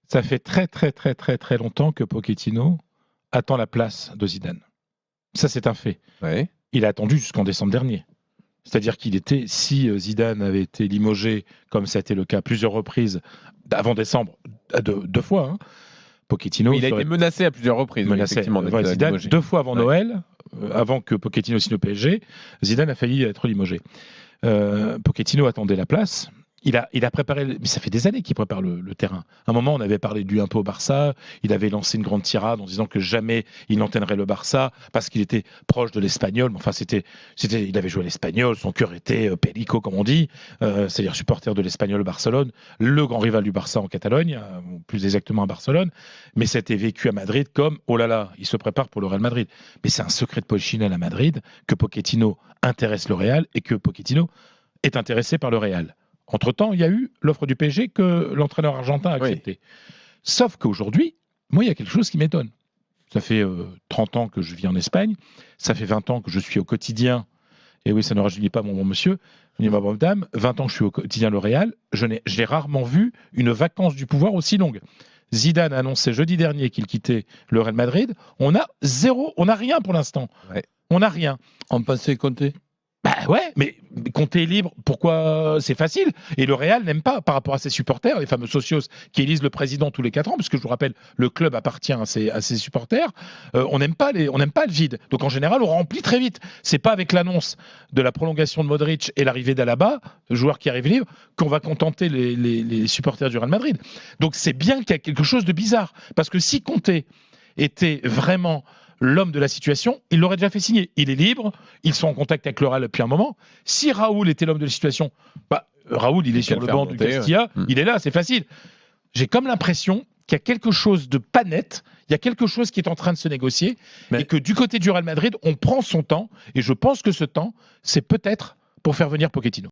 Ça fait très très très très très longtemps que Pochettino attend la place de Zidane. Ça, c'est un fait. Ouais. Il a attendu jusqu'en décembre dernier. C'est-à-dire qu'il était, si Zidane avait été limogé, comme ça a été le cas à plusieurs reprises, avant décembre, deux fois, hein, Pochettino Oui, il a serait été menacé à plusieurs reprises, oui, menacé. effectivement, d'être Zidane, limogé. deux fois avant Ouais. Noël, avant que Pochettino signe au PSG, Zidane a failli être limogé. Pochettino attendait la place. Il a préparé, mais ça fait des années qu'il prépare le terrain. À un moment, on avait parlé de lui un peu au Barça. Il avait lancé une grande tirade en disant que jamais il n'entraînerait le Barça parce qu'il était proche de l'Espagnol. Enfin, il avait joué à l'Espagnol. Son cœur était Perico, comme on dit, c'est-à-dire supporter de l'Espagnol Barcelone, le grand rival du Barça en Catalogne, ou plus exactement à Barcelone. Mais c'était vécu à Madrid comme oh là là, il se prépare pour le Real Madrid. Mais c'est un secret de polichinelle à Madrid que Pochettino intéresse le Real et que Pochettino est intéressé par le Real. Entre-temps, il y a eu l'offre du PSG que l'entraîneur argentin a acceptée. Oui. Sauf qu'aujourd'hui, moi, il y a quelque chose qui m'étonne. Ça fait 30 ans que je vis en Espagne. Ça fait 20 ans que je suis au quotidien. Et oui, ça ne rajeunit pas mon bon monsieur, ni ma bonne dame. 20 ans que je suis au quotidien le Real. J'ai rarement vu une vacance du pouvoir aussi longue. Zidane a annoncé jeudi dernier qu'il quittait le Real Madrid. On a rien pour l'instant. Ouais. On n'a rien. On pensait compter. Bah ouais, mais Conte est libre, pourquoi? C'est facile. Et le Real n'aime pas, par rapport à ses supporters, les fameux socios qui élisent le président tous les 4 ans, parce que je vous rappelle, le club appartient à ses supporters, on n'aime pas le vide. Donc en général, on remplit très vite. C'est pas avec l'annonce de la prolongation de Modric et l'arrivée d'Alaba, le joueur qui arrive libre, qu'on va contenter les supporters du Real Madrid. Donc c'est bien qu'il y a quelque chose de bizarre. Parce que si Conte était vraiment l'homme de la situation, il l'aurait déjà fait signer. Il est libre, ils sont en contact avec le Real depuis un moment. Si Raoul était l'homme de la situation, Raoul, il est sur le banc du Castilla, il est là, c'est facile. J'ai comme l'impression qu'il y a quelque chose de pas net, il y a quelque chose qui est en train de se négocier, et que du côté du Real Madrid, on prend son temps, et je pense que ce temps, c'est peut-être pour faire venir Pochettino.